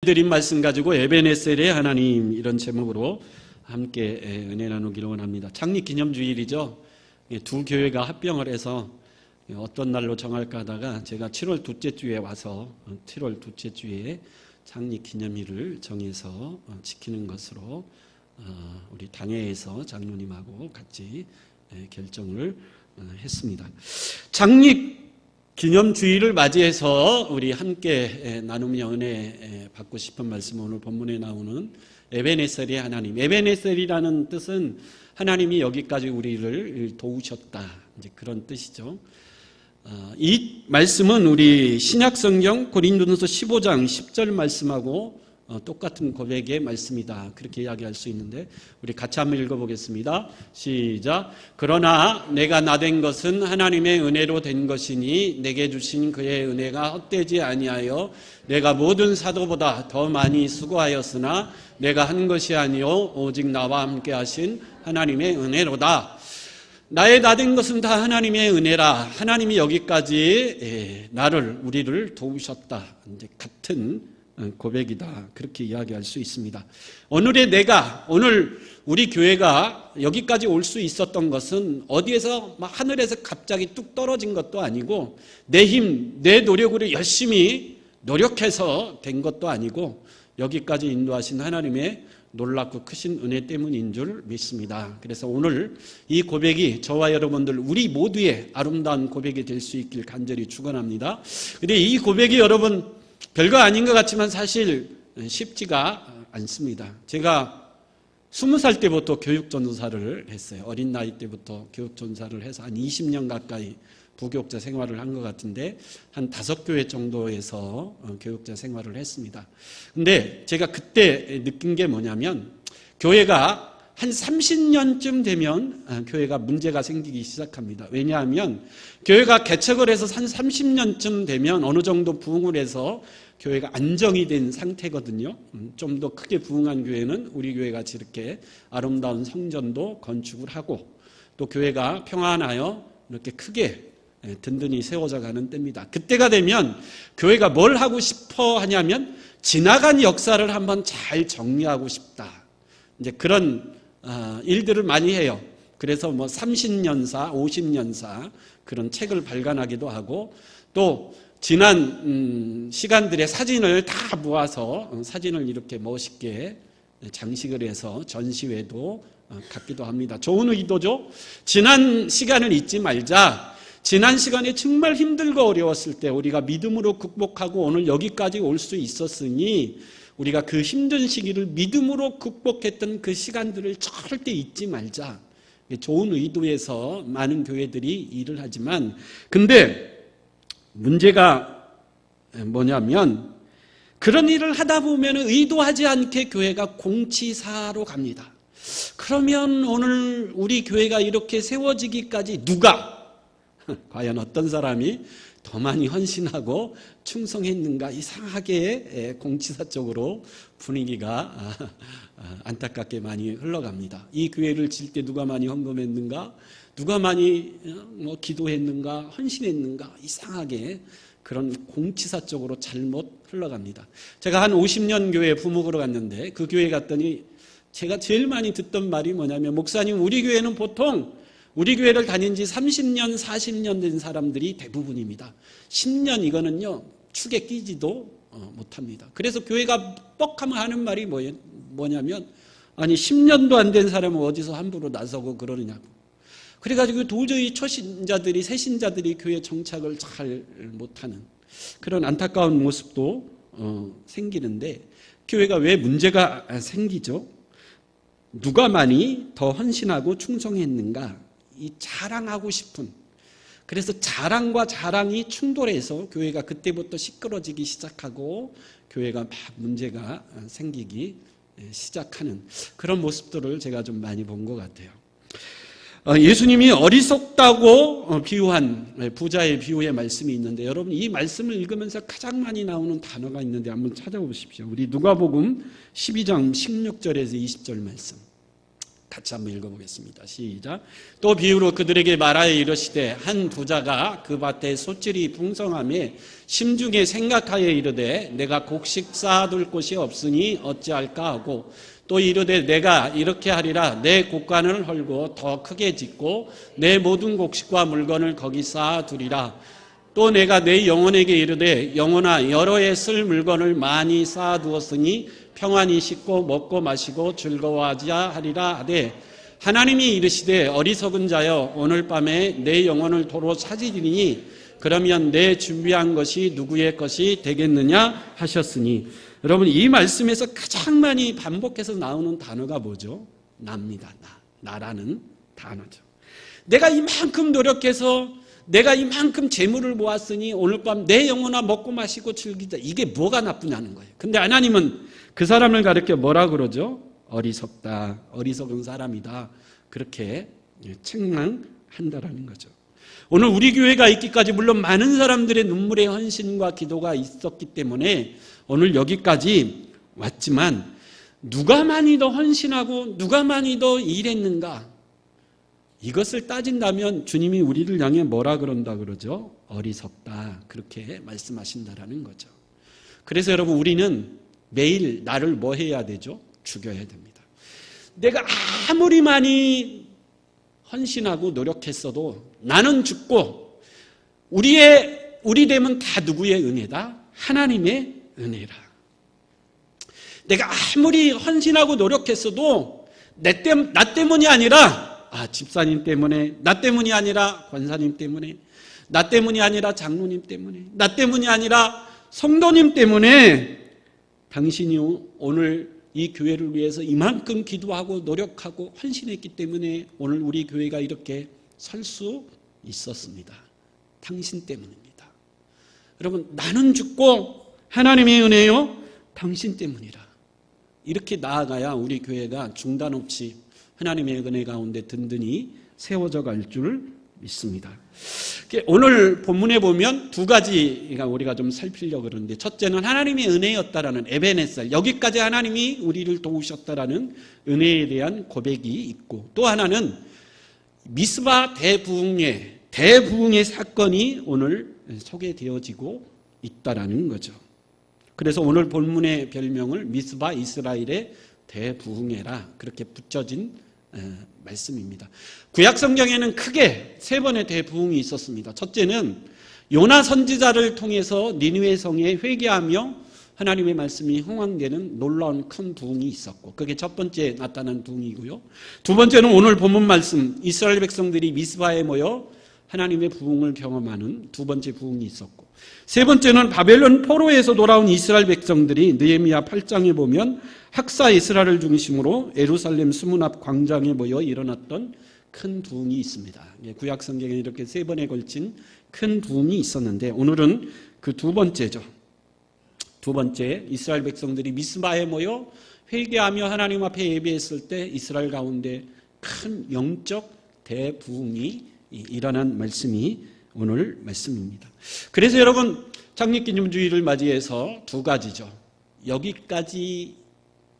드린 말씀 가지고 에베네셀의 하나님, 이런 제목으로 함께 은혜 나누기를 원합니다. 창립 기념주일이죠. 두 교회가 합병을 해서 어떤 날로 정할까 하다가 제가 7월 둘째 주에 와서 7월 둘째 주에 창립 기념일을 정해서 지키는 것으로 우리 당회에서 장로님하고 같이 결정을 했습니다. 창립 기념주일을 맞이해서 우리 함께 나누며 은혜 받고 싶은 말씀, 오늘 본문에 나오는 에베네셀의 하나님. 에베네셀이라는 뜻은 하나님이 여기까지 우리를 도우셨다, 이제 그런 뜻이죠. 이 말씀은 우리 신약성경 고린도전서 15장 10절 말씀하고 똑같은 고백의 말씀이다, 그렇게 이야기할 수 있는데 우리 같이 한번 읽어보겠습니다. 시작. 그러나 내가 나된 것은 하나님의 은혜로 된 것이니 내게 주신 그의 은혜가 헛되지 아니하여 내가 모든 사도보다 더 많이 수고하였으나 내가 한 것이 아니요 오직 나와 함께 하신 하나님의 은혜로다. 나의 나된 것은 다 하나님의 은혜라. 하나님이 여기까지 우리를 도우셨다, 이제 같은 고백이다, 그렇게 이야기할 수 있습니다. 오늘 우리 교회가 여기까지 올 수 있었던 것은 어디에서 하늘에서 갑자기 뚝 떨어진 것도 아니고 내 힘, 내 노력으로 열심히 노력해서 된 것도 아니고 여기까지 인도하신 하나님의 놀랍고 크신 은혜 때문인 줄 믿습니다. 그래서 오늘 이 고백이 저와 여러분들 우리 모두의 아름다운 고백이 될 수 있길 간절히 축원합니다. 그런데 이 고백이 여러분 별거 아닌 것 같지만 사실 쉽지가 않습니다. 제가 20살 때부터 교육전도사를 했어요. 어린 나이 때부터 교육전도사를 해서 한 20년 가까이 부교육자 생활을 한 것 같은데 한 5교회 정도에서 교육자 생활을 했습니다. 근데 제가 그때 느낀 게 뭐냐면 교회가 한 30년쯤 되면 교회가 문제가 생기기 시작합니다. 왜냐하면 교회가 개척을 해서 한 30년쯤 되면 어느 정도 부흥을 해서 교회가 안정이 된 상태거든요. 좀 더 크게 부흥한 교회는 우리 교회 같이 이렇게 아름다운 성전도 건축을 하고 또 교회가 평안하여 이렇게 크게 든든히 세워져 가는 때입니다. 그때가 되면 교회가 뭘 하고 싶어 하냐면 지나간 역사를 한번 잘 정리하고 싶다, 이제 그런 일들을 많이 해요. 그래서 30년사, 50년사 그런 책을 발간하기도 하고 또 지난 시간들의 사진을 다 모아서 사진을 이렇게 멋있게 장식을 해서 전시회도 갖기도 합니다. 좋은 의도죠. 지난 시간을 잊지 말자. 지난 시간에 정말 힘들고 어려웠을 때 우리가 믿음으로 극복하고 오늘 여기까지 올 수 있었으니 우리가 그 힘든 시기를 믿음으로 극복했던 그 시간들을 절대 잊지 말자. 좋은 의도에서 많은 교회들이 일을 하지만 근데 문제가 뭐냐면 그런 일을 하다 보면 의도하지 않게 교회가 공치사로 갑니다. 그러면 오늘 우리 교회가 이렇게 세워지기까지 과연 어떤 사람이 더 많이 헌신하고 충성했는가, 이상하게 공치사 쪽으로 분위기가 안타깝게 많이 흘러갑니다. 이 교회를 질 때 누가 많이 헌금했는가, 누가 많이 기도했는가, 헌신했는가, 이상하게 그런 공치사 쪽으로 잘못 흘러갑니다. 제가 한 50년 교회 부목으로 갔는데 그 교회 갔더니 제가 제일 많이 듣던 말이 뭐냐면 목사님, 우리 교회는 보통 우리 교회를 다닌 지 30년, 40년 된 사람들이 대부분입니다. 10년 이거는요 축에 끼지도 못합니다. 그래서 교회가 뻑하면 하는 말이 뭐냐면 아니 10년도 안 된 사람은 어디서 함부로 나서고 그러느냐고. 그래가지고 도저히 초신자들이, 새신자들이 교회 정착을 잘 못하는 그런 안타까운 모습도 생기는데 교회가 왜 문제가 생기죠? 누가 많이 더 헌신하고 충성했는가, 이 자랑하고 싶은, 그래서 자랑과 자랑이 충돌해서 교회가 그때부터 시끄러지기 시작하고 교회가 막 문제가 생기기 시작하는 그런 모습들을 제가 좀 많이 본 것 같아요. 예수님이 어리석다고 비유한 부자의 비유의 말씀이 있는데 여러분 이 말씀을 읽으면서 가장 많이 나오는 단어가 있는데 한번 찾아보십시오. 우리 누가복음 12장 16절에서 20절 말씀. 같이 한번 읽어보겠습니다. 시작. 또 비유로 그들에게 말하여 이르시되 한 부자가 그 밭에 소출이 풍성함에 심중에 생각하여 이르되 내가 곡식 쌓아둘 곳이 없으니 어찌할까 하고 또 이르되 내가 이렇게 하리라 내 곡간을 헐고 더 크게 짓고 내 모든 곡식과 물건을 거기 쌓아두리라. 또 내가 내 영혼에게 이르되 영혼아 여러 해 쓸 물건을 많이 쌓아두었으니 평안히 씻고 먹고 마시고 즐거워하자 하리라 하되 하나님이 이르시되 어리석은 자여 오늘 밤에 내 영혼을 도로 찾으리니 그러면 내 준비한 것이 누구의 것이 되겠느냐 하셨으니. 여러분 이 말씀에서 가장 많이 반복해서 나오는 단어가 뭐죠? 나입니다. 나라는 단어죠. 내가 이만큼 노력해서 내가 이만큼 재물을 모았으니 오늘 밤 내 영혼아 먹고 마시고 즐기자. 이게 뭐가 나쁘냐는 거예요. 근데 하나님은 그 사람을 가르쳐 뭐라 그러죠? 어리석다. 어리석은 사람이다. 그렇게 책망한다라는 거죠. 오늘 우리 교회가 있기까지 물론 많은 사람들의 눈물의 헌신과 기도가 있었기 때문에 오늘 여기까지 왔지만 누가 많이 더 헌신하고 누가 많이 더 일했는가? 이것을 따진다면 주님이 우리를 향해 뭐라 그런다 그러죠? 어리석다. 그렇게 말씀하신다라는 거죠. 그래서 여러분 우리는 매일 나를 뭐 해야 되죠? 죽여야 됩니다. 내가 아무리 많이 헌신하고 노력했어도 나는 죽고 우리 됨은 다 누구의 은혜다? 하나님의 은혜라. 내가 아무리 헌신하고 노력했어도 나 때문이 아니라 집사님 때문에, 나 때문이 아니라 권사님 때문에, 나 때문이 아니라 장로님 때문에, 나 때문이 아니라 성도님 때문에 당신이 오늘 이 교회를 위해서 이만큼 기도하고 노력하고 헌신했기 때문에 오늘 우리 교회가 이렇게 설 수 있었습니다. 당신 때문입니다. 여러분 나는 죽고 하나님의 은혜요 당신 때문이라. 이렇게 나아가야 우리 교회가 중단 없이 하나님의 은혜 가운데 든든히 세워져 갈 줄 믿습니다. 오늘 본문에 보면 두 가지가 우리가 좀 살피려고 그러는데 첫째는 하나님의 은혜였다라는 에베네셀, 여기까지 하나님이 우리를 도우셨다라는 은혜에 대한 고백이 있고 또 하나는 미스바 대부흥의 사건이 오늘 소개되어지고 있다라는 거죠. 그래서 오늘 본문의 별명을 미스바 이스라엘의 대부흥회라 그렇게 붙여진 말씀입니다. 구약 성경에는 크게 세 번의 대부흥이 있었습니다. 첫째는 요나 선지자를 통해서 니느웨 성에 회개하며 하나님의 말씀이 흥황되는 놀라운 큰 부흥이 있었고 그게 첫 번째 나타난 부흥이고요. 두 번째는 오늘 본문 말씀 이스라엘 백성들이 미스바에 모여 하나님의 부흥을 경험하는 두 번째 부흥이 있었고 세 번째는 바벨론 포로에서 돌아온 이스라엘 백성들이 느헤미야 8장에 보면 학사 이스라엘을 중심으로 예루살렘 수문 앞 광장에 모여 일어났던 큰 부흥이 있습니다. 구약 성경에 이렇게 세 번에 걸친 큰 부흥이 있었는데 오늘은 그 두 번째죠. 두 번째 이스라엘 백성들이 미스바에 모여 회개하며 하나님 앞에 예배했을 때 이스라엘 가운데 큰 영적 대부흥이 일어난 말씀이 오늘 말씀입니다. 그래서 여러분 창립기념주의를 맞이해서 두 가지죠. 여기까지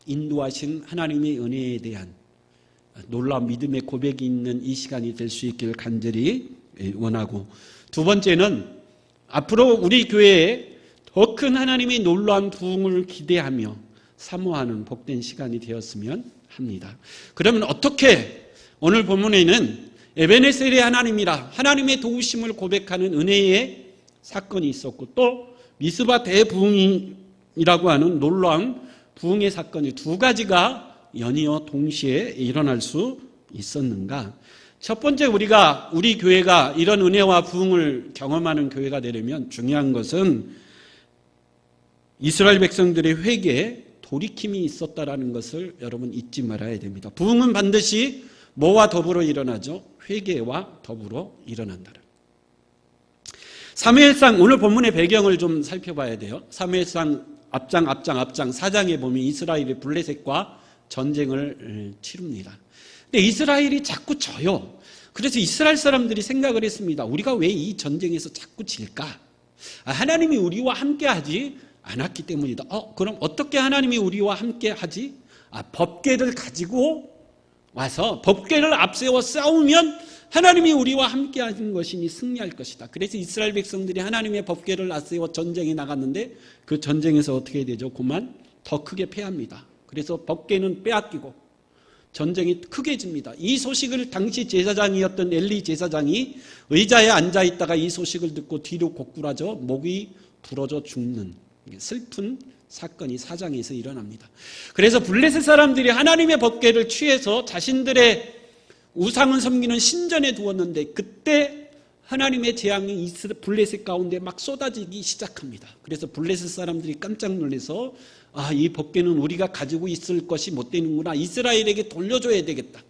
인도하신 하나님의 은혜에 대한 놀라운 믿음의 고백이 있는 이 시간이 될 수 있기를 간절히 원하고 두 번째는 앞으로 우리 교회에 더 큰 하나님의 놀라운 부흥을 기대하며 사모하는 복된 시간이 되었으면 합니다. 그러면 어떻게 오늘 본문에는 에베네셀의 하나님이라 하나님의 도우심을 고백하는 은혜의 사건이 있었고 또 미스바 대부흥이라고 하는 놀라운 부흥의 사건이 두 가지가 연이어 동시에 일어날 수 있었는가? 첫 번째 우리 교회가 이런 은혜와 부흥을 경험하는 교회가 되려면 중요한 것은 이스라엘 백성들의 회개에 돌이킴이 있었다라는 것을 여러분 잊지 말아야 됩니다. 부흥은 반드시 뭐와 더불어 일어나죠? 회개와 더불어 일어난다. 사무엘상 오늘 본문의 배경을 좀 살펴봐야 돼요. 사무엘상 앞장 4장에 보면 이스라엘이 블레셋과 전쟁을 치릅니다. 근데 이스라엘이 자꾸 져요. 그래서 이스라엘 사람들이 생각을 했습니다. 우리가 왜 이 전쟁에서 자꾸 질까? 하나님이 우리와 함께 하지 않았기 때문이다. 그럼 어떻게 하나님이 우리와 함께 하지? 법궤를 가지고 와서 법궤를 앞세워 싸우면 하나님이 우리와 함께 하신 것이니 승리할 것이다. 그래서 이스라엘 백성들이 하나님의 법궤를 앞세워 전쟁에 나갔는데 그 전쟁에서 어떻게 되죠? 그만 더 크게 패합니다. 그래서 법궤는 빼앗기고 전쟁이 크게 집니다. 이 소식을 당시 제사장이었던 엘리 제사장이 의자에 앉아있다가 이 소식을 듣고 뒤로 고꾸라져 목이 부러져 죽는 슬픈 사건이 사장에서 일어납니다. 그래서 블레셋 사람들이 하나님의 법궤를 취해서 자신들의 우상을 섬기는 신전에 두었는데 그때 하나님의 재앙이 블레셋 가운데 막 쏟아지기 시작합니다. 그래서 블레셋 사람들이 깜짝 놀라서 이 법궤는 우리가 가지고 있을 것이 못 되는구나. 이스라엘에게 돌려줘야 되겠다.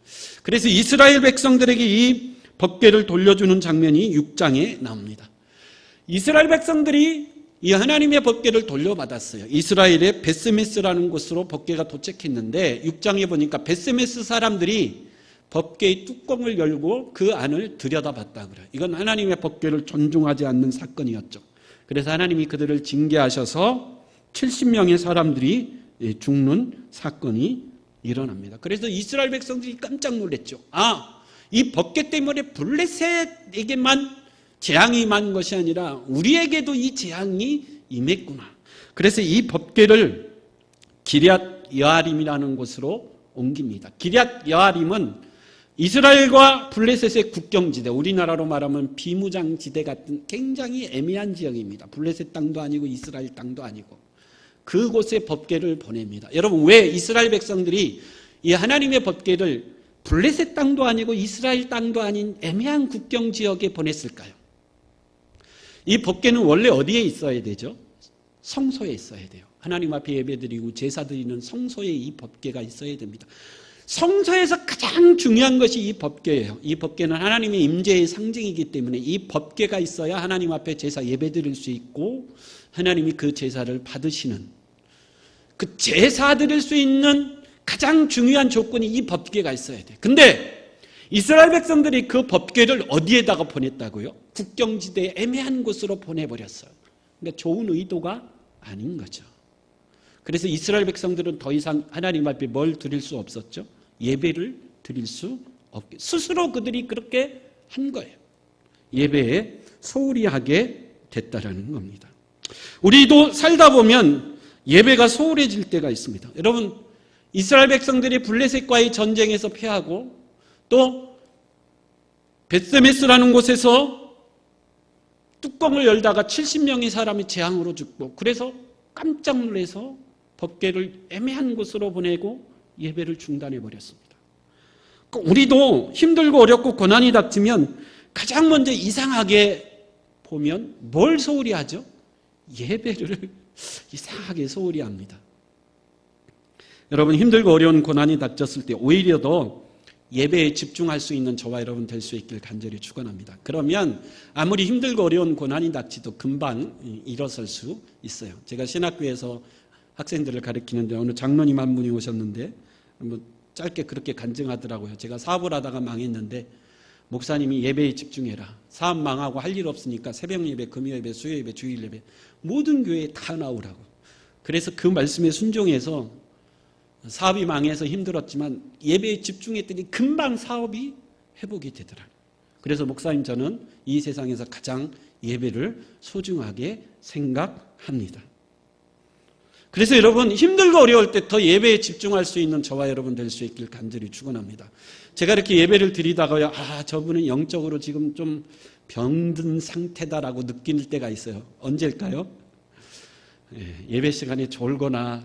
그래서 이스라엘 백성들에게 이 법궤를 돌려주는 장면이 6장에 나옵니다. 이스라엘 백성들이 이 하나님의 법궤를 돌려받았어요. 이스라엘의 베스메스라는 곳으로 법궤가 도착했는데 6장에 보니까 베스메스 사람들이 법궤의 뚜껑을 열고 그 안을 들여다봤다 그래요. 이건 하나님의 법궤를 존중하지 않는 사건이었죠. 그래서 하나님이 그들을 징계하셔서 70명의 사람들이 죽는 사건이 일어납니다. 그래서 이스라엘 백성들이 깜짝 놀랐죠. 이 법궤 때문에 블레셋에게만 재앙이 임한 것이 아니라 우리에게도 이 재앙이 임했구나. 그래서 이 법궤를 기럇 여아림이라는 곳으로 옮깁니다. 기럇 여아림은 이스라엘과 블레셋의 국경지대, 우리나라로 말하면 비무장지대 같은 굉장히 애매한 지역입니다. 블레셋 땅도 아니고 이스라엘 땅도 아니고 그곳에 법궤를 보냅니다. 여러분, 왜 이스라엘 백성들이 이 하나님의 법궤를 블레셋 땅도 아니고 이스라엘 땅도 아닌 애매한 국경지역에 보냈을까요? 이 법궤는 원래 어디에 있어야 되죠? 성소에 있어야 돼요. 하나님 앞에 예배드리고 제사 드리는 성소에 이 법궤가 있어야 됩니다. 성소에서 가장 중요한 것이 이 법궤예요. 이 법궤는 하나님의 임재의 상징이기 때문에 이 법궤가 있어야 하나님 앞에 제사 예배드릴 수 있고 하나님이 그 제사를 받으시는, 그 제사 드릴 수 있는 가장 중요한 조건이 이 법궤가 있어야 돼요. 근데 이스라엘 백성들이 그 법궤를 어디에다가 보냈다고요? 국경지대의 애매한 곳으로 보내버렸어요. 그러니까 좋은 의도가 아닌 거죠. 그래서 이스라엘 백성들은 더 이상 하나님 앞에 뭘 드릴 수 없었죠? 예배를 드릴 수 없게. 스스로 그들이 그렇게 한 거예요. 예배에 소홀히 하게 됐다라는 겁니다. 우리도 살다 보면 예배가 소홀해질 때가 있습니다. 여러분, 이스라엘 백성들이 블레셋과의 전쟁에서 패하고 또 벳세메스라는 곳에서 뚜껑을 열다가 70명의 사람이 재앙으로 죽고 그래서 깜짝 놀라서 법궤를 애매한 곳으로 보내고 예배를 중단해 버렸습니다. 우리도 힘들고 어렵고 고난이 닥치면 가장 먼저 이상하게 보면 뭘 소홀히 하죠? 예배를 이상하게 소홀히 합니다. 여러분, 힘들고 어려운 고난이 닥쳤을 때 오히려 더 예배에 집중할 수 있는 저와 여러분 될 수 있길 간절히 축원합니다. 그러면 아무리 힘들고 어려운 고난이 닥치도 금방 일어설 수 있어요. 제가 신학교에서 학생들을 가르치는데 어느 장로님 한 분이 오셨는데 짧게 그렇게 간증하더라고요. 제가 사업을 하다가 망했는데 목사님이 예배에 집중해라. 사업 망하고 할 일 없으니까 새벽 예배, 금요 예배, 수요 예배, 주일 예배 모든 교회에 다 나오라고. 그래서 그 말씀에 순종해서 사업이 망해서 힘들었지만 예배에 집중했더니 금방 사업이 회복이 되더라고요. 그래서 목사님, 저는 이 세상에서 가장 예배를 소중하게 생각합니다. 그래서 여러분, 힘들고 어려울 때 더 예배에 집중할 수 있는 저와 여러분 될 수 있길 간절히 축원합니다. 제가 이렇게 예배를 드리다가요, 저분은 영적으로 지금 좀 병든 상태다라고 느낄 때가 있어요. 언제일까요? 예배 시간에 졸거나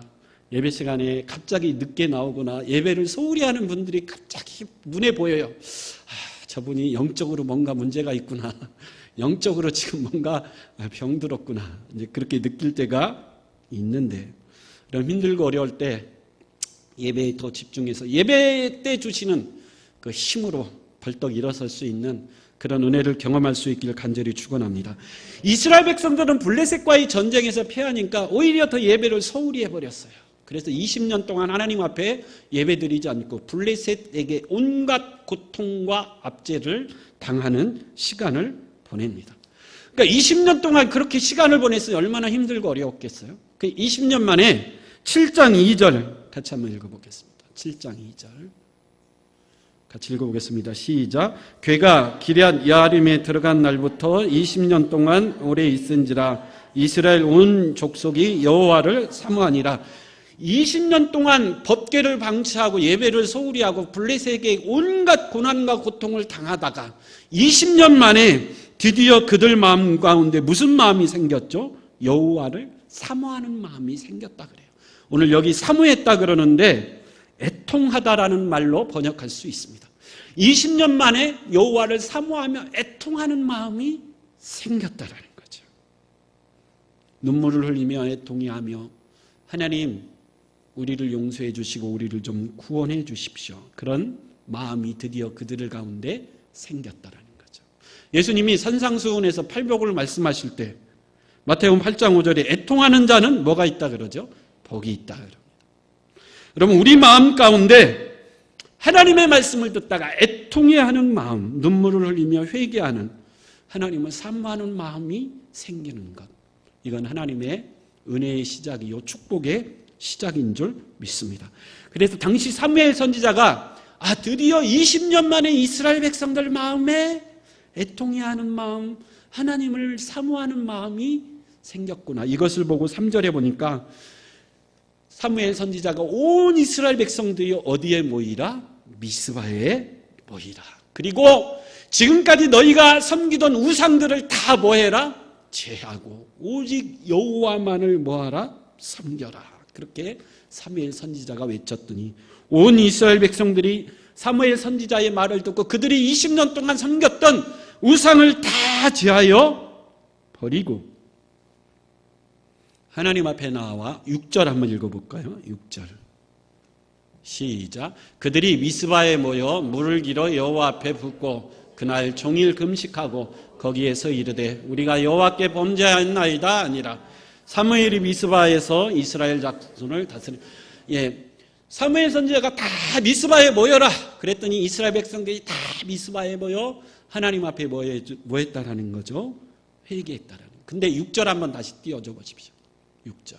예배 시간에 갑자기 늦게 나오거나 예배를 소홀히 하는 분들이 갑자기 눈에 보여요. 저분이 영적으로 뭔가 문제가 있구나. 영적으로 지금 뭔가 병들었구나. 이제 그렇게 느낄 때가 있는데, 그럼 힘들고 어려울 때 예배에 더 집중해서 예배 때 주시는 그 힘으로 벌떡 일어설 수 있는 그런 은혜를 경험할 수 있기를 간절히 축원합니다. 이스라엘 백성들은 블레셋과의 전쟁에서 패하니까 오히려 더 예배를 소홀히 해버렸어요. 그래서 20년 동안 하나님 앞에 예배드리지 않고 블레셋에게 온갖 고통과 압제를 당하는 시간을 보냅니다. 그러니까 20년 동안 그렇게 시간을 보냈어요. 얼마나 힘들고 어려웠겠어요. 그 20년 만에 7장 2절 같이 한번 읽어보겠습니다. 7장 2절. 같이 읽어보겠습니다. 시작. 괴가 기럇 여아림에 들어간 날부터 20년 동안 오래 있은지라 이스라엘 온 족속이 여호와를 사모하니라. 20년 동안 법궤를 방치하고 예배를 소홀히 하고 블레셋에게 온갖 고난과 고통을 당하다가 20년 만에 드디어 그들 마음 가운데 무슨 마음이 생겼죠? 여호와를 사모하는 마음이 생겼다 그래요. 오늘 여기 사모했다 그러는데 애통하다라는 말로 번역할 수 있습니다. 20년 만에 여호와를 사모하며 애통하는 마음이 생겼다라는 거죠. 눈물을 흘리며 애통해하며 하나님 우리를 용서해 주시고 우리를 좀 구원해 주십시오. 그런 마음이 드디어 그들 가운데 생겼다라는 거죠. 예수님이 산상수훈에서 팔복을 말씀하실 때 마태복음 8장 5절에 애통하는 자는 뭐가 있다 그러죠? 복이 있다 그럽니다. 여러분 우리 마음 가운데 하나님의 말씀을 듣다가 애통해하는 마음, 눈물을 흘리며 회개하는 하나님을 사모하는 마음이 생기는 것. 이건 하나님의 은혜의 시작이요 축복의 시작인 줄 믿습니다. 그래서 당시 사무엘 선지자가 드디어 20년 만에 이스라엘 백성들 마음에 애통해하는 마음, 하나님을 사모하는 마음이 생겼구나. 이것을 보고 3절에 보니까 사무엘 선지자가 온 이스라엘 백성들이 어디에 모이라? 미스바에 모이라. 그리고 지금까지 너희가 섬기던 우상들을 다 뭐해라? 제하고 오직 여호와만을 뭐하라? 섬겨라. 그렇게 사무엘 선지자가 외쳤더니 온 이스라엘 백성들이 사무엘 선지자의 말을 듣고 그들이 20년 동안 섬겼던 우상을 다 제하여 버리고 하나님 앞에 나와 6절 한번 읽어볼까요? 6절 시작. 그들이 미스바에 모여 물을 길어 여호와 앞에 붓고 그날 종일 금식하고 거기에서 이르되 우리가 여호와께 범죄하였나이다 아니라 사무엘이 미스바에서 이스라엘 자손을 다스리. 사무엘 선지자가 다 미스바에 모여라 그랬더니 이스라엘 백성들이 다 미스바에 모여 하나님 앞에 뭐 했다라는 거죠? 회개했다라는. 근데 6절 한번 다시 띄워줘 보십시오. 6절.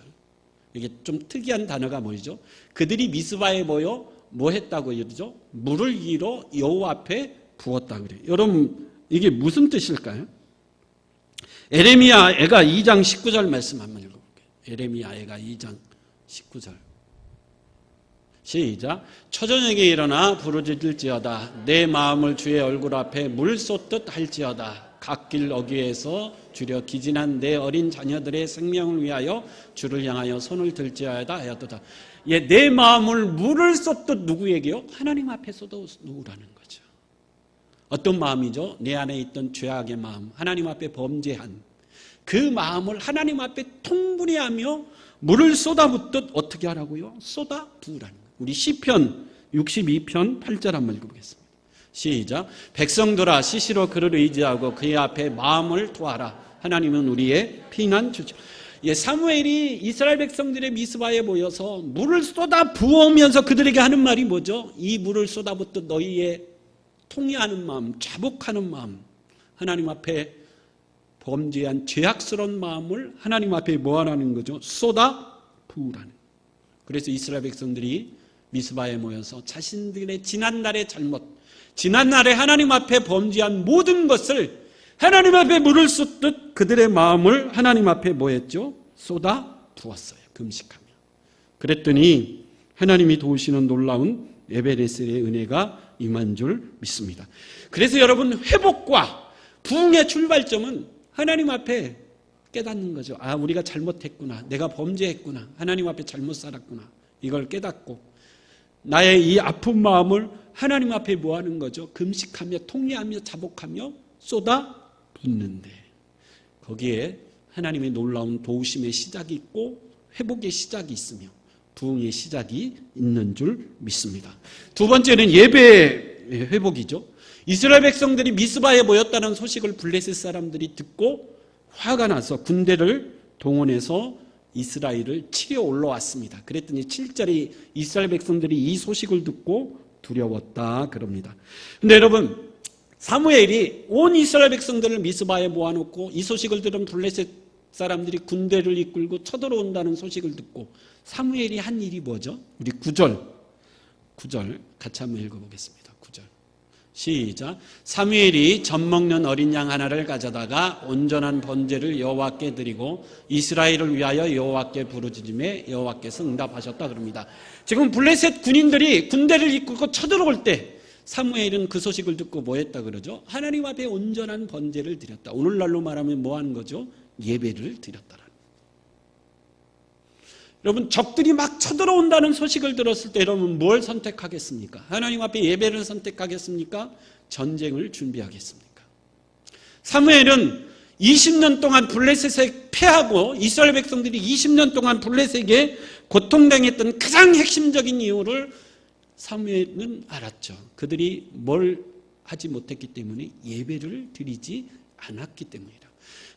이게 좀 특이한 단어가 뭐죠? 그들이 미스바에 모여 뭐 했다고 그러죠? 물을 길어 여호와 앞에 부었다 그래요. 여러분 이게 무슨 뜻일까요? 에레미야 애가 2장 19절 말씀 한번 읽어볼게요. 에레미야 애가 2장 19절 시작. 초저녁에 일어나 부르짖을지어다 내 마음을 주의 얼굴 앞에 물 쏟듯 할지어다 각 길 어귀에서 주려 기진한 내 어린 자녀들의 생명을 위하여 주를 향하여 손을 들지어다 하였도다. 내 마음을 물을 쏟듯 누구에게요? 하나님 앞에 쏟아놓으라는 거죠. 어떤 마음이죠? 내 안에 있던 죄악의 마음, 하나님 앞에 범죄한 그 마음을 하나님 앞에 통분히 하며 물을 쏟아붓듯 어떻게 하라고요? 쏟아부으라는 거예요. 우리 시편 62편 8절 한번 읽어보겠습니다. 시작. 백성들아 시시로 그를 의지하고 그의 앞에 마음을 토하라. 하나님은 우리의 피난 주죠. 사무엘이 이스라엘 백성들의 미스바에 모여서 물을 쏟아 부으면서 그들에게 하는 말이 뭐죠? 이 물을 쏟아붓듯 너희의 통회하는 마음, 자복하는 마음, 하나님 앞에 범죄한 죄악스러운 마음을 하나님 앞에 뭐하라는 거죠? 쏟아 부으라는. 그래서 이스라엘 백성들이 미스바에 모여서 자신들의 지난날의 잘못, 지난날에 하나님 앞에 범죄한 모든 것을 하나님 앞에 물을 쏟듯 그들의 마음을 하나님 앞에 뭐 했죠? 쏟아 부었어요. 금식하며. 그랬더니 하나님이 도우시는 놀라운 에베네셀의 은혜가 임한 줄 믿습니다. 그래서 여러분 회복과 부흥의 출발점은 하나님 앞에 깨닫는 거죠. 우리가 잘못했구나. 내가 범죄했구나. 하나님 앞에 잘못 살았구나. 이걸 깨닫고 나의 이 아픈 마음을 하나님 앞에 뭐 하는 거죠? 금식하며 통회하며 자복하며 쏟아 붓는데 거기에 하나님의 놀라운 도우심의 시작이 있고 회복의 시작이 있으며 부흥의 시작이 있는 줄 믿습니다. 두 번째는 예배의 회복이죠. 이스라엘 백성들이 미스바에 모였다는 소식을 블레셋 사람들이 듣고 화가 나서 군대를 동원해서 이스라엘을 치려 올라왔습니다. 그랬더니 7절에 이스라엘 백성들이 이 소식을 듣고 두려웠다 그럽니다. 근데 여러분 사무엘이 온 이스라엘 백성들을 미스바에 모아놓고 이 소식을 들은 블레셋 사람들이 군대를 이끌고 쳐들어온다는 소식을 듣고 사무엘이 한 일이 뭐죠? 우리 9절 같이 한번 읽어보겠습니다. 9절 시작. 사무엘이 젖 먹는 어린 양 하나를 가져다가 온전한 번제를 여호와께 드리고 이스라엘을 위하여 여호와께 부르짖음에 여호와께서 응답하셨다 그럽니다. 지금 블레셋 군인들이 군대를 이끌고 쳐들어올 때 사무엘은 그 소식을 듣고 뭐 했다 그러죠? 하나님 앞에 온전한 번제를 드렸다. 오늘날로 말하면 뭐 하는 거죠? 예배를 드렸다라는. 여러분, 적들이 막 쳐들어온다는 소식을 들었을 때 여러분 뭘 선택하겠습니까? 하나님 앞에 예배를 선택하겠습니까? 전쟁을 준비하겠습니까? 사무엘은 20년 동안 블레셋에 패하고 이스라엘 백성들이 20년 동안 블레셋에게 고통당했던 가장 핵심적인 이유를 사무엘은 알았죠. 그들이 뭘 하지 못했기 때문에 예배를 드리지 않았기 때문이다.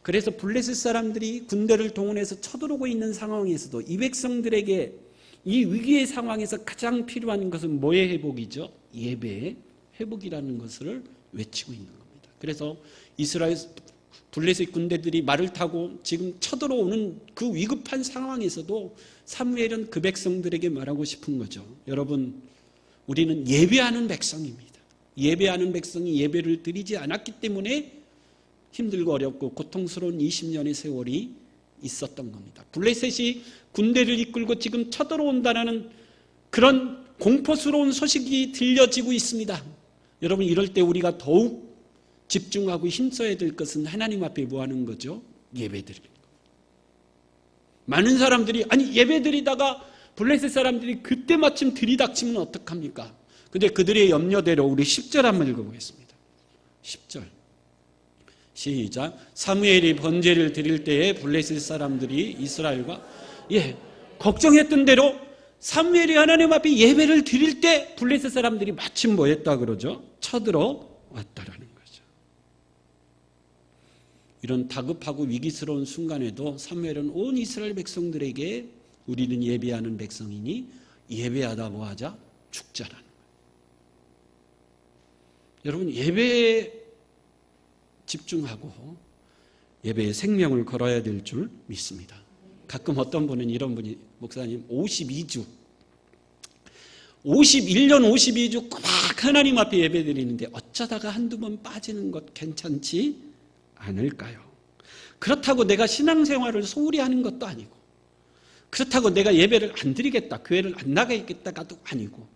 그래서 블레셋 사람들이 군대를 동원해서 쳐들어오고 있는 상황에서도 이 백성들에게 이 위기의 상황에서 가장 필요한 것은 뭐의 회복이죠? 예배의 회복이라는 것을 외치고 있는 겁니다. 그래서 이스라엘 블레셋 군대들이 말을 타고 지금 쳐들어오는 그 위급한 상황에서도 사무엘은 그 백성들에게 말하고 싶은 거죠. 여러분, 우리는 예배하는 백성입니다. 예배하는 백성이 예배를 드리지 않았기 때문에 힘들고 어렵고 고통스러운 20년의 세월이 있었던 겁니다. 블레셋이 군대를 이끌고 지금 쳐들어온다는 그런 공포스러운 소식이 들려지고 있습니다. 여러분, 이럴 때 우리가 더욱 집중하고 힘써야 될 것은 하나님 앞에 뭐 하는 거죠? 예배드리는 거. 많은 사람들이 아니 예배드리다가 블레셋 사람들이 그때 마침 들이닥치면 어떡합니까? 근데 그들의 염려대로 우리 10절 한번 읽어보겠습니다. 10절 시작. 사무엘이 번제를 드릴 때에 블레셋 사람들이 이스라엘과 걱정했던 대로 사무엘이 하나님 앞에 예배를 드릴 때 블레셋 사람들이 마침 뭐 했다 그러죠? 쳐들어왔다라는 거죠. 이런 다급하고 위기스러운 순간에도 사무엘은 온 이스라엘 백성들에게 우리는 예배하는 백성이니 예배하다 뭐 하자? 죽자라는 거예요. 여러분, 예배에 집중하고 예배에 생명을 걸어야 될 줄 믿습니다. 가끔 어떤 분은 이런 분이 목사님 51년 52주 꼬박 하나님 앞에 예배 드리는데 어쩌다가 한두 번 빠지는 것 괜찮지 않을까요? 그렇다고 내가 신앙생활을 소홀히 하는 것도 아니고 그렇다고 내가 예배를 안 드리겠다, 교회를 안 나가겠다가도 아니고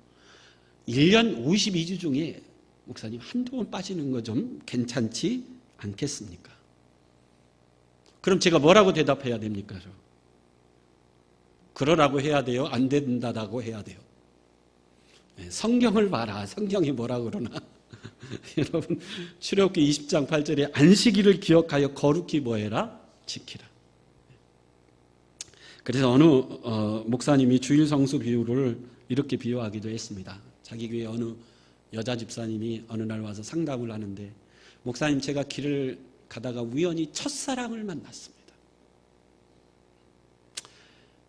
1년 52주 중에 목사님 한두 번 빠지는 거 좀 괜찮지 않겠습니까? 그럼 제가 뭐라고 대답해야 됩니까? 그러라고 해야 돼요? 안 된다고 해야 돼요? 성경을 봐라. 성경이 뭐라 그러나? 여러분, 출애굽기 20장 8절에 안식일을 기억하여 거룩히 뭐해라? 지키라. 그래서 어느 목사님이 주일 성수 비유를 이렇게 비유하기도 했습니다. 자기 교회 어느 여자 집사님이 어느 날 와서 상담을 하는데 목사님, 제가 길을 가다가 우연히 첫사랑을 만났습니다.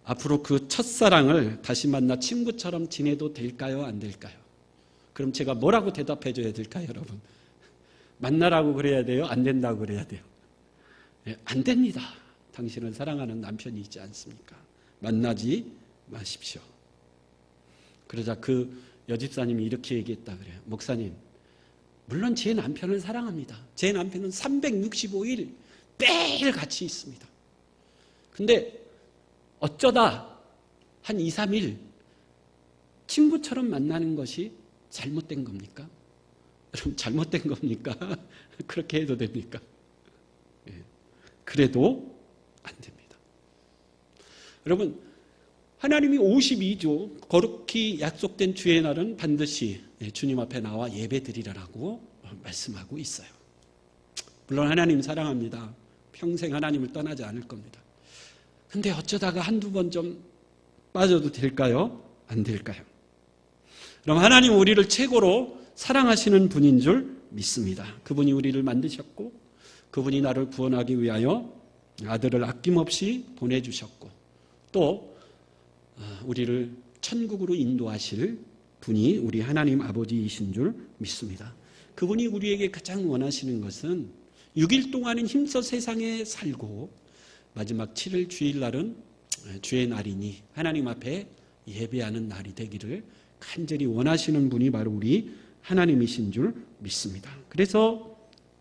앞으로 그 첫사랑을 다시 만나 친구처럼 지내도 될까요? 안 될까요? 그럼 제가 뭐라고 대답해 줘야 될까요, 여러분? 만나라고 그래야 돼요? 안 된다고 그래야 돼요? 안 됩니다. 당신을 사랑하는 남편이 있지 않습니까? 만나지 마십시오. 그러자 그 여집사님이 이렇게 얘기했다 그래요. 목사님, 물론 제 남편을 사랑합니다. 제 남편은 365일 매일 같이 있습니다. 근데 어쩌다 한 2, 3일 친구처럼 만나는 것이 잘못된 겁니까? 여러분, 잘못된 겁니까? 그렇게 해도 됩니까? 그래도 안 됩니다. 여러분, 하나님이 52주 거룩히 약속된 주의 날은 반드시 주님 앞에 나와 예배드리라고 말씀하고 있어요. 물론 하나님 사랑합니다. 평생 하나님을 떠나지 않을 겁니다. 근데 어쩌다가 한두 번 좀 빠져도 될까요? 안 될까요? 그럼 하나님 우리를 최고로 사랑하시는 분인 줄 믿습니다. 그분이 우리를 만드셨고 그분이 나를 구원하기 위하여 아들을 아낌없이 보내주셨고 또 우리를 천국으로 인도하실 분이 우리 하나님 아버지이신 줄 믿습니다. 그분이 우리에게 가장 원하시는 것은 6일 동안은 힘써 세상에 살고 마지막 7일 주일날은 주의 날이니 하나님 앞에 예배하는 날이 되기를 간절히 원하시는 분이 바로 우리 하나님이신 줄 믿습니다. 그래서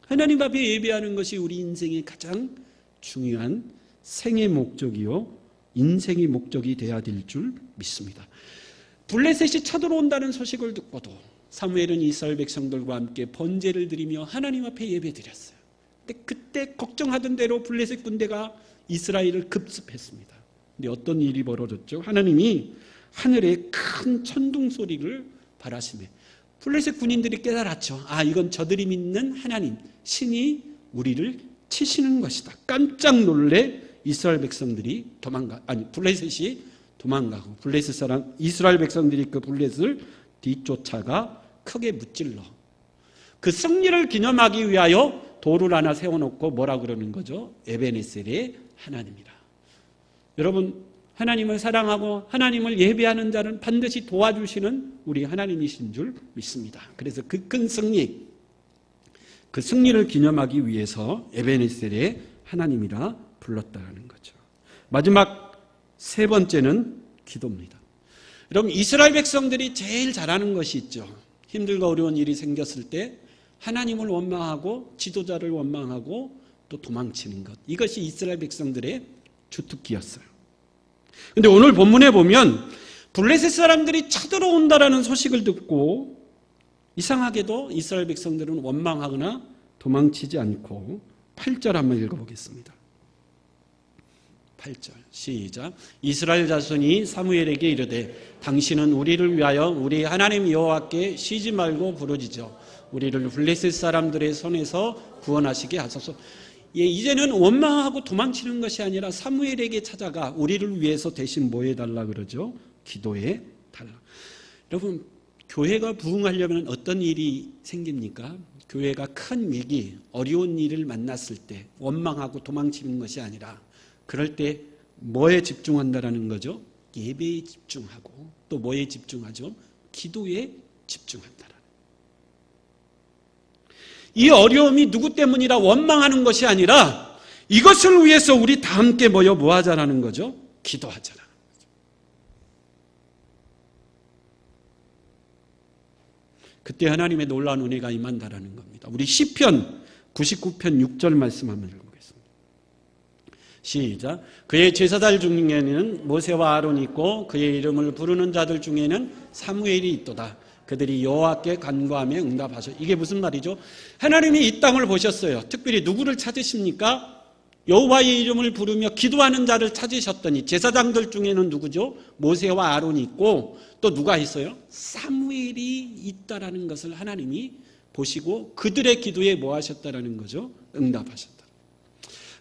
하나님 앞에 예배하는 것이 우리 인생의 가장 중요한 생의 목적이요 인생의 목적이 되어야 될 줄 믿습니다. 블레셋이 쳐들어온다는 소식을 듣고도 사무엘은 이스라엘 백성들과 함께 번제를 드리며 하나님 앞에 예배드렸어요. 근데 그때 걱정하던 대로 블레셋 군대가 이스라엘을 급습했습니다. 근데 어떤 일이 벌어졌죠? 하나님이 하늘에 큰 천둥 소리를 발하시매 블레셋 군인들이 깨달았죠. 이건 저들이 믿는 하나님 신이 우리를 치시는 것이다. 깜짝 놀래 이스라엘 백성들이 블레셋이 도망가고 블레셋 사람 이스라엘 백성들이 그 블레셋을 뒤쫓아가 크게 무찔러 그 승리를 기념하기 위하여 돌을 하나 세워놓고 뭐라 그러는 거죠? 에베네셀의 하나님이라. 여러분, 하나님을 사랑하고 하나님을 예배하는 자는 반드시 도와주시는 우리 하나님이신 줄 믿습니다. 그래서 그 큰 승리, 그 승리를 기념하기 위해서 에베네셀의 하나님이라 불렀다는 거죠. 마지막 세 번째는 기도입니다. 여러분, 이스라엘 백성들이 제일 잘하는 것이 있죠. 힘들고 어려운 일이 생겼을 때 하나님을 원망하고 지도자를 원망하고 또 도망치는 것. 이것이 이스라엘 백성들의 주특기였어요. 그런데 오늘 본문에 보면 블레셋 사람들이 쳐들어온다라는 소식을 듣고 이상하게도 이스라엘 백성들은 원망하거나 도망치지 않고 8절 한번 읽어보겠습니다. 8절 시작. 이스라엘 자손이 사무엘에게 이르되 당신은 우리를 위하여 우리 하나님 여호와께 쉬지 말고 부르짖어 우리를 블레셋 사람들의 손에서 구원하시게 하소서. 이제는 원망하고 도망치는 것이 아니라 사무엘에게 찾아가 우리를 위해서 대신 뭐 해달라 그러죠? 기도해 달라. 여러분, 교회가 부흥하려면 어떤 일이 생깁니까? 교회가 큰 위기, 어려운 일을 만났을 때 원망하고 도망치는 것이 아니라 그럴 때 뭐에 집중한다라는 거죠? 예배에 집중하고 또 뭐에 집중하죠? 기도에 집중한다라는. 이 어려움이 누구 때문이라 원망하는 것이 아니라 이것을 위해서 우리 다 함께 모여 뭐 하자라는 거죠? 기도하자라는 거죠. 그때 하나님의 놀라운 은혜가 임한다라는 겁니다. 우리 시편 99편 6절 말씀 한번 읽어보겠습니다. 시작. 그의 제사장 중에는 모세와 아론이 있고 그의 이름을 부르는 자들 중에는 사무엘이 있도다. 그들이 여호와께 간구하며 응답하셔. 이게 무슨 말이죠? 하나님이 이 땅을 보셨어요. 특별히 누구를 찾으십니까? 여호와의 이름을 부르며 기도하는 자를 찾으셨더니 제사장들 중에는 누구죠? 모세와 아론이 있고 또 누가 있어요? 사무엘이 있다라는 것을 하나님이 보시고 그들의 기도에 뭐 하셨다라는 거죠? 응답하셨다.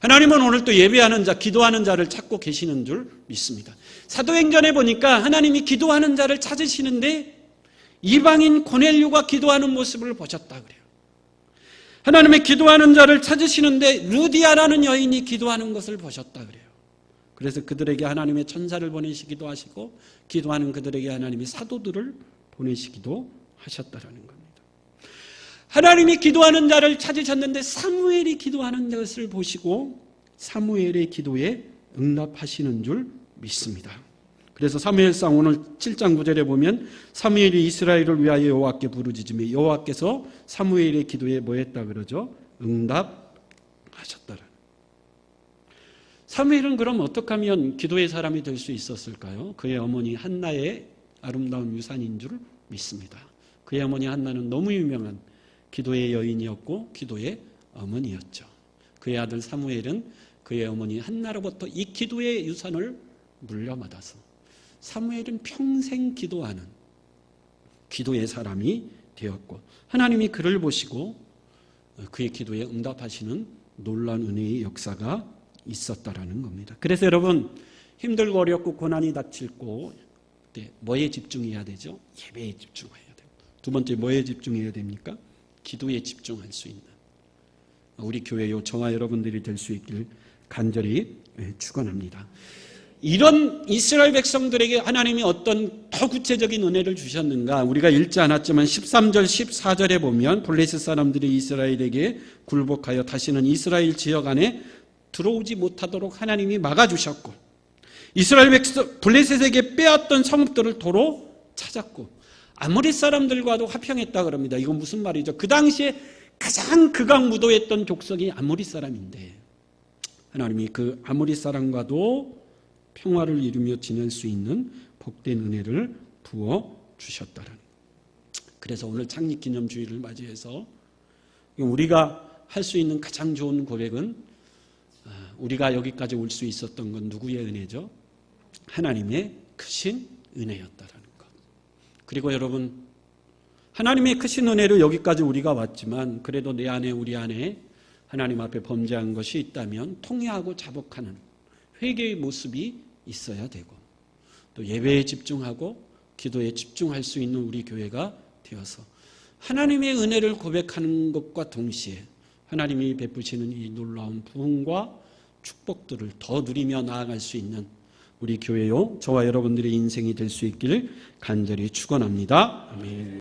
하나님은 오늘 또 예배하는 자, 기도하는 자를 찾고 계시는 줄 믿습니다. 사도행전에 보니까 하나님이 기도하는 자를 찾으시는데 이방인 고넬료가 기도하는 모습을 보셨다 그래요. 하나님의 기도하는 자를 찾으시는데 루디아라는 여인이 기도하는 것을 보셨다 그래요. 그래서 그들에게 하나님의 천사를 보내시기도 하시고 기도하는 그들에게 하나님의 사도들을 보내시기도 하셨다라는 겁니다. 하나님이 기도하는 자를 찾으셨는데 사무엘이 기도하는 것을 보시고 사무엘의 기도에 응답하시는 줄 믿습니다. 그래서 사무엘상 오늘 7장 9절에 보면 사무엘이 이스라엘을 위하여 여호와께 부르짖으며 여호와께서 사무엘의 기도에 뭐 했다 그러죠? 응답하셨다라. 사무엘은 그럼 어떻게 하면 기도의 사람이 될 수 있었을까요? 그의 어머니 한나의 아름다운 유산인 줄 믿습니다. 그의 어머니 한나는 너무 유명한 기도의 여인이었고 기도의 어머니였죠. 그의 아들 사무엘은 그의 어머니 한나로부터 이 기도의 유산을 물려받아서 사무엘은 평생 기도하는 기도의 사람이 되었고 하나님이 그를 보시고 그의 기도에 응답하시는 놀라운 은혜의 역사가 있었다라는 겁니다. 그래서 여러분 힘들고 어렵고 고난이 닥칠고 그때 뭐에 집중해야 되죠? 예배에 집중해야 돼요. 두 번째 뭐에 집중해야 됩니까? 기도에 집중할 수 있는 우리 교회 요청하 여러분들이 될 수 있길 간절히 축원합니다. 이런 이스라엘 백성들에게 하나님이 어떤 더 구체적인 은혜를 주셨는가? 우리가 읽지 않았지만 13절 14절에 보면 블레셋 사람들이 이스라엘에게 굴복하여 다시는 이스라엘 지역 안에 들어오지 못하도록 하나님이 막아주셨고 이스라엘 백성 블레셋에게 빼앗던 성읍들을 도로 찾았고 아모리 사람들과도 화평했다 그럽니다. 이건 무슨 말이죠? 그 당시에 가장 극악무도했던 족속이 아모리 사람인데 하나님이 그 아모리 사람과도 평화를 이루며 지낼 수 있는 복된 은혜를 부어 주셨다는. 그래서 오늘 창립기념주의를 맞이해서 우리가 할 수 있는 가장 좋은 고백은 우리가 여기까지 올 수 있었던 건 누구의 은혜죠? 하나님의 크신 은혜였다라는 것. 그리고 여러분, 하나님의 크신 은혜로 여기까지 우리가 왔지만 그래도 내 안에 우리 안에 하나님 앞에 범죄한 것이 있다면 통회하고 자복하는 회개의 모습이 있어야 되고 또 예배에 집중하고 기도에 집중할 수 있는 우리 교회가 되어서 하나님의 은혜를 고백하는 것과 동시에 하나님이 베푸시는 이 놀라운 부흥과 축복들을 더 누리며 나아갈 수 있는 우리 교회요 저와 여러분들의 인생이 될 수 있기를 간절히 축원합니다. 아멘.